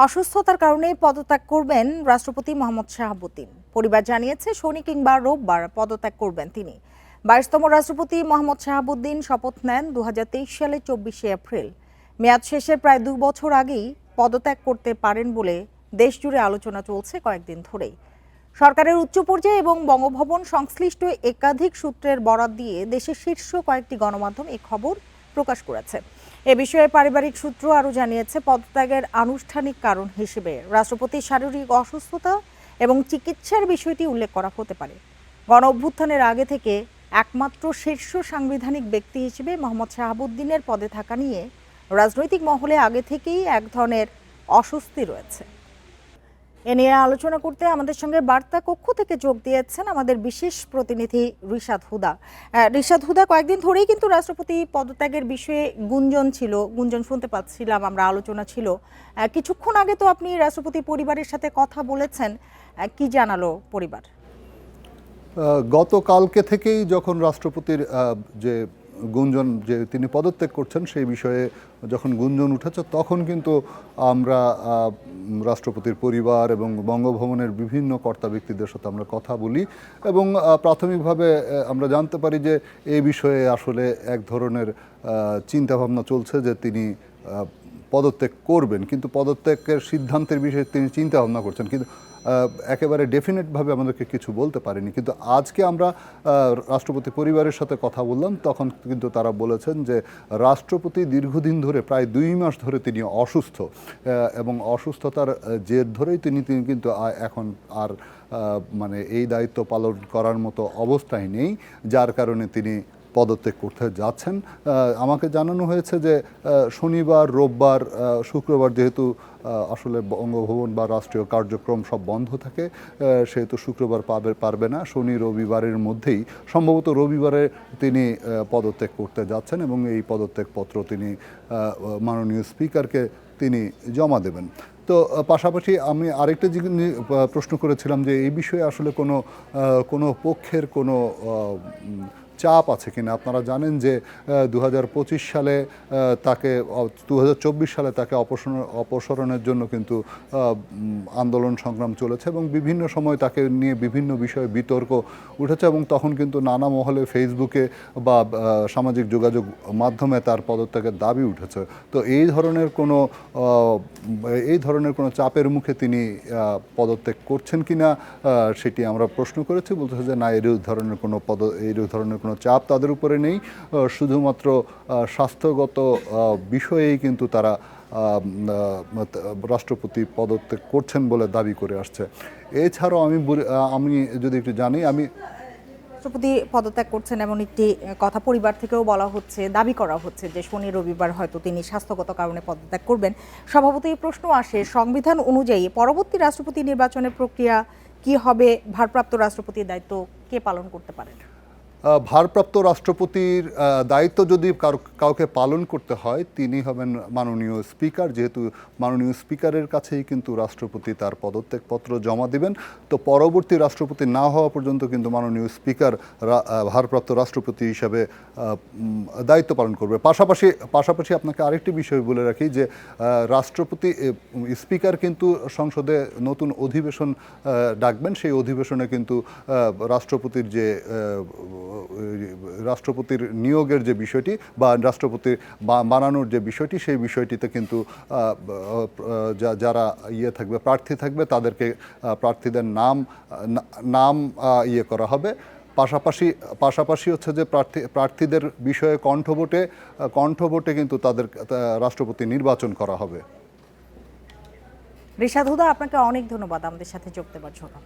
অসুস্থতার কারণে পদত্যাগ করবেন রাষ্ট্রপতি মোহাম্মদ শাহাবুদ্দিন। পরিবার জানিয়েছে শনি কিংবা রোববার পদত্যাগ করবেন তিনি। 22তম রাষ্ট্রপতি মোহাম্মদ শাহাবুদ্দিন শপথ নেন 2023 সালের 24শে এপ্রিল। মেয়াদ শেষের প্রায় 2 বছর আগেই পদত্যাগ করতে পারেন বলে দেশজুড়ে আলোচনা চলছে কয়েকদিন ধরেই। সরকারের উচ্চ পর্যায়ে এবং বঙ্গভবন সংশ্লিষ্ট একাধিক সূত্রের বরাত দিয়ে দেশের শীর্ষ কয়েকটি গণমাধ্যম এই খবর প্রকাশ করেছে। এ বিষয়ে পারিবারিক সূত্র আরও জানিয়েছে, পদত্যাগের আনুষ্ঠানিক কারণ হিসেবে রাষ্ট্রপতির শারীরিক অসুস্থতা এবং চিকিৎসার বিষয়টি উল্লেখ করা হতে পারে। গণ অভ্যুত্থানের আগে থেকে একমাত্র শীর্ষ সাংবিধানিক ব্যক্তি হিসেবে মোহাম্মদ শাহাবুদ্দিনের পদে থাকা নিয়ে রাজনৈতিক মহলে আগে থেকেই এক ধরনের অস্বস্তি রয়েছে। এ নিয়ে আলোচনা করতে আমাদের সঙ্গে বার্তা কক্ষ থেকে যোগ দিয়েছেন আমাদের বিশেষ প্রতিনিধি রিশাদ হুদা। রিশাদ হুদা, কয়েকদিন ধরেই কিন্তু রাষ্ট্রপতি পদত্যাগের বিষয়ে গুঞ্জন শুনতে পাচ্ছিলাম আমরা, আলোচনা ছিল। কিছুক্ষণ আগে তো আপনি রাষ্ট্রপতি পরিবারের সাথে কথা বলেছেন, কি জানালো পরিবার? গতকালকে থেকেই যখন রাষ্ট্রপতির যে গুঞ্জন যে তিনি পদত্যাগ করছেন সেই বিষয়ে যখন গুঞ্জন উঠেছে, তখন কিন্তু আমরা রাষ্ট্রপতির পরিবার এবং বঙ্গভবনের বিভিন্ন কর্তা ব্যক্তিদের সাথে আমরা কথা বলি এবং প্রাথমিকভাবে আমরা জানতে পারি যে এই বিষয়ে আসলে এক ধরনের চিন্তাভাবনা চলছে যে তিনি পদত্যাগ করবেন, কিন্তু পদত্যাগের সিদ্ধান্তের বিষয়ে তিনি চিন্তা ভাবনা করছেন, কিন্তু একেবারে ডেফিনেটভাবে আমাদেরকে কিছু বলতে পারেনি। কিন্তু আজকে আমরা রাষ্ট্রপতি পরিবারের সাথে কথা বললাম, তখন কিন্তু তারা বলেছেন যে রাষ্ট্রপতি দীর্ঘদিন ধরে প্রায় 2 মাস ধরে তিনি অসুস্থ এবং অসুস্থতার জের ধরেই তিনি কিন্তু এখন আর মানে এই দায়িত্ব পালন করার মতো অবস্থায় নেই, যার কারণে তিনি পদত্যাগ করতে যাচ্ছেন। আমাকে জানানো হয়েছে যে শনিবার, রোববার, শুক্রবার যেহেতু আসলে বঙ্গভবন বা রাষ্ট্রীয় কার্যক্রম সব বন্ধ থাকে, সেহেতু শুক্রবার পারবে না। শনি রবিবারের মধ্যেই সম্ভবত রবিবারে তিনি পদত্যাগ করতে যাচ্ছেন এবং এই পদত্যাগপত্র তিনি মাননীয় স্পিকারকে তিনি জমা দেবেন। তো পাশাপাশি আমি আরেকটা প্রশ্ন করেছিলাম যে এই বিষয়ে আসলে কোনো পক্ষের কোনো চাপ আছে কিনা। আপনারা জানেন যে 2025 সালে তাকে 2024 সালে তাকে অপসারণের জন্য কিন্তু আন্দোলন সংগ্রাম চলেছে এবং বিভিন্ন সময় তাকে নিয়ে বিভিন্ন বিষয়ে বিতর্ক উঠেছে এবং তখন কিন্তু নানা মহলে ফেসবুকে বা সামাজিক যোগাযোগ মাধ্যমে তার পদত্যাগের দাবি উঠেছে। তো এই ধরনের কোনো চাপের মুখে তিনি পদত্যাগ করছেন কিনা সেটি আমরা প্রশ্ন করেছি। বলতেছে যে না, এই ধরনের কোনো চাপ তাদের উপরে নেই, শুধুমাত্র স্বাস্থ্যগত বিষয়েই কিন্তু তারা রাষ্ট্রপতি পদত্যাগ করছেন বলে দাবি করে আসছে। এছাড়াও আমি যদি একটু জানি, রাষ্ট্রপতি পদত্যাগ করছেন এমন একটি কথা পরিবার থেকেও বলা হচ্ছে, দাবি করা হচ্ছে যে শনি রবিবার হয়তো তিনি স্বাস্থ্যগত কারণে পদত্যাগ করবেন। স্বভাবতই প্রশ্ন আসে, সংবিধান অনুযায়ী পরবর্তী রাষ্ট্রপতি নির্বাচনের প্রক্রিয়া কি হবে? ভারপ্রাপ্ত রাষ্ট্রপতির দায়িত্ব কে পালন করতে পারেন? ভারপ্রাপ্ত রাষ্ট্রপতির দায়িত্ব যদি কাউকে পালন করতে হয়, তিনি হবেন মাননীয় স্পিকার। যেহেতু মাননীয় স্পিকারের কাছেই কিন্তু রাষ্ট্রপতি তার পদত্যাগপত্র জমা দিবেন, তো পরবর্তী রাষ্ট্রপতি না হওয়া পর্যন্ত কিন্তু মাননীয় স্পিকার ভারপ্রাপ্ত রাষ্ট্রপতি হিসাবে দায়িত্ব পালন করবে। পাশাপাশি আপনাকে আরেকটি বিষয় বলে রাখি যে স্পিকার কিন্তু সংসদে নতুন অধিবেশন ডাকবেন। সেই অধিবেশনে কিন্তু রাষ্ট্রপতির নিয়োগের যে বিষয়টি বা রাষ্ট্রপতি বানানোর যে বিষয়টি, সেই বিষয়টিতে কিন্তু যারা প্রার্থী থাকবে তাদেরকে প্রার্থীদের নাম করা হবে। পাশাপাশি হচ্ছে যে প্রার্থীদের বিষয়ে কণ্ঠভোটে কিন্তু তাদের রাষ্ট্রপতি নির্বাচন করা হবে। রিশাদ হুদা, আপনাকে অনেক ধন্যবাদ আমাদের সাথে যোগ দেওয়ার জন্য।